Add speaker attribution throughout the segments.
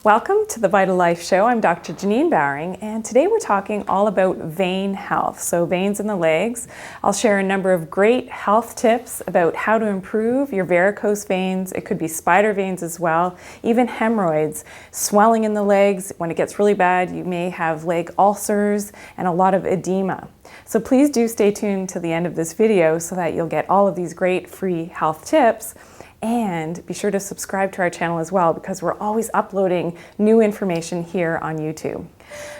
Speaker 1: Welcome to the VitaLife Show. I'm Dr. Janine Bowering, and today we're talking all about vein health, so veins in the legs. I'll share a number of great health tips about how to improve your varicose veins. It could be spider veins as well, even hemorrhoids, swelling in the legs. When it gets really bad, you may have leg ulcers and a lot of edema. So please do stay tuned to the end of this video so that you'll get all of these great free health tips. And be sure to subscribe to our channel as well, because we're always uploading new information here on YouTube.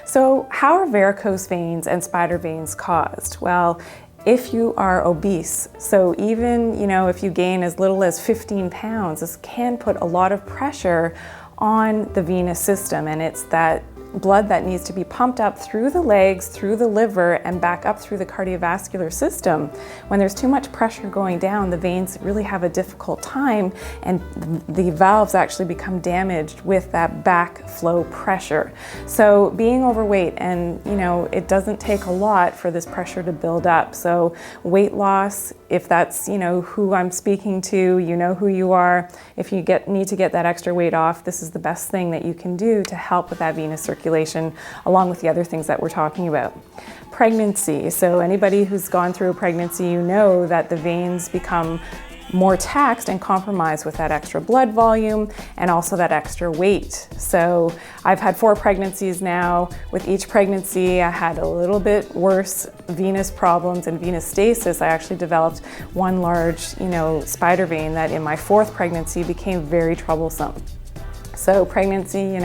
Speaker 1: So how are varicose veins and spider veins caused? Well, if you are obese, so even if you gain as little as 15 pounds, this can put a lot of pressure on the venous system, and it's that blood that needs to be pumped up through the legs, through the liver, and back up through the cardiovascular system. When there's too much pressure going down, the veins really have a difficult time, and the valves actually become damaged with that backflow pressure. So being overweight, and it doesn't take a lot for this pressure to build up. So weight loss, if that's who I'm speaking to, who you are. If you need to get that extra weight off, this is the best thing that you can do to help with that venous circulation, along with the other things that we're talking about. Pregnancy, so anybody who's gone through a pregnancy, that the veins become more taxed and compromised with that extra blood volume and also that extra weight. So I've had 4 pregnancies now. With each pregnancy, I had a little bit worse venous problems and venous stasis. I actually developed one large, spider vein that in my 4th pregnancy became very troublesome. So pregnancy,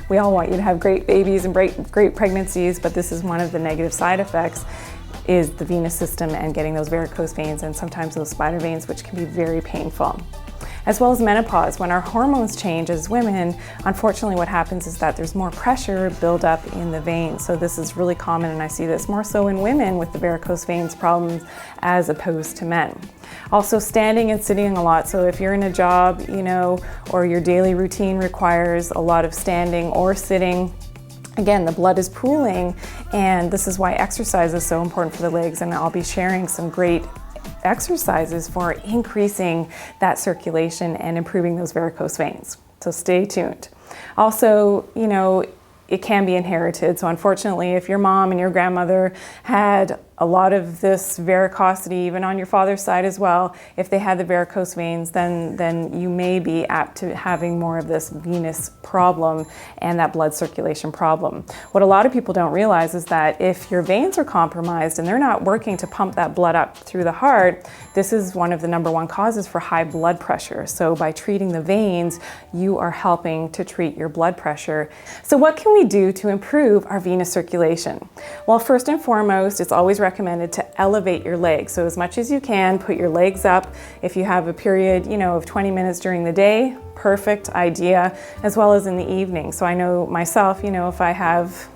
Speaker 1: we all want you to have great babies and great pregnancies, but this is one of the negative side effects, is the venous system and getting those varicose veins and sometimes those spider veins, which can be very painful. As well as menopause. When our hormones change as women, unfortunately what happens is that there's more pressure build up in the veins. So this is really common, and I see this more so in women with the varicose veins problems as opposed to men. Also standing and sitting a lot. So if you're in a job, or your daily routine requires a lot of standing or sitting, again, the blood is pooling, and this is why exercise is so important for the legs, and I'll be sharing some great exercises for increasing that circulation and improving those varicose veins. So stay tuned. Also, it can be inherited. So unfortunately, if your mom and your grandmother had a lot of this varicosity, even on your father's side as well, if they had the varicose veins, then you may be apt to having more of this venous problem and that blood circulation problem. What a lot of people don't realize is that if your veins are compromised and they're not working to pump that blood up through the heart, this is one of the #1 causes for high blood pressure. So by treating the veins, you are helping to treat your blood pressure. So what can we do to improve our venous circulation? Well, first and foremost, it's always recommended to elevate your legs. So as much as you can, put your legs up. If you have a period, of 20 minutes during the day, perfect idea, as well as in the evening. So I know myself, if I have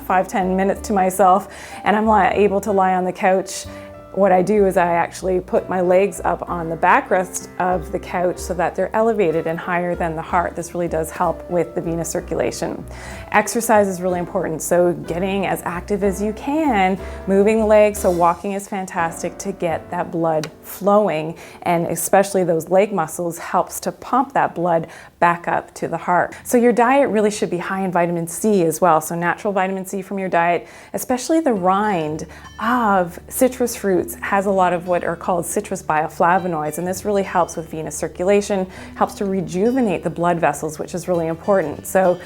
Speaker 1: 5-10 minutes to myself and I'm able to lie on the couch, what I do is I actually put my legs up on the backrest of the couch so that they're elevated and higher than the heart. This really does help with the venous circulation. Exercise is really important, so getting as active as you can, moving the legs, so walking is fantastic to get that blood flowing, and especially those leg muscles helps to pump that blood back up to the heart. So your diet really should be high in vitamin C as well, so natural vitamin C from your diet, especially the rind of citrus fruits has a lot of what are called citrus bioflavonoids, and this really helps with venous circulation, helps to rejuvenate the blood vessels, which is really important. So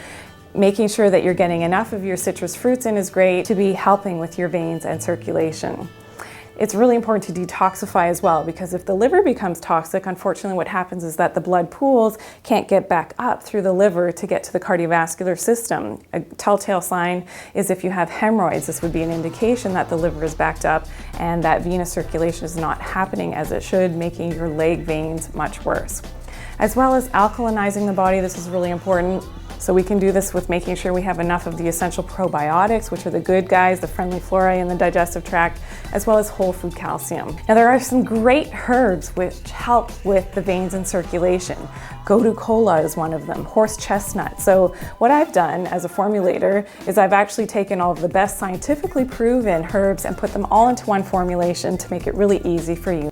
Speaker 1: making sure that you're getting enough of your citrus fruits in is great to be helping with your veins and circulation. It's really important to detoxify as well, because if the liver becomes toxic, unfortunately what happens is that the blood pools can't get back up through the liver to get to the cardiovascular system. A telltale sign is if you have hemorrhoids. This would be an indication that the liver is backed up and that venous circulation is not happening as it should, making your leg veins much worse. As well as alkalinizing the body, this is really important. So we can do this with making sure we have enough of the essential probiotics, which are the good guys, the friendly flora in the digestive tract, as well as whole food calcium. Now there are some great herbs which help with the veins and circulation. Gotu kola is one of them, horse chestnut. So what I've done as a formulator is I've actually taken all of the best scientifically proven herbs and put them all into one formulation to make it really easy for you.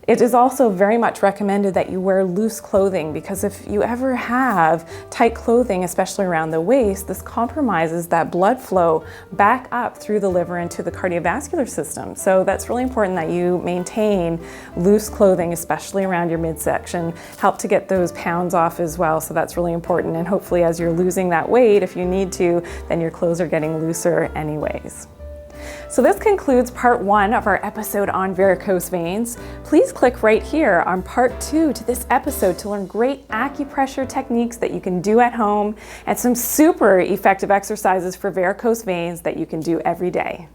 Speaker 1: It is also very much recommended that you wear loose clothing, because if you ever have tight clothing, especially around the waist, this compromises that blood flow back up through the liver into the cardiovascular system. So that's really important that you maintain loose clothing, especially around your midsection. Help to get those pounds off as well, so that's really important. And hopefully as you're losing that weight, if you need to, then your clothes are getting looser anyways. So this concludes part 1 of our episode on varicose veins. Please click right here on part 2 to this episode to learn great acupressure techniques that you can do at home and some super effective exercises for varicose veins that you can do every day.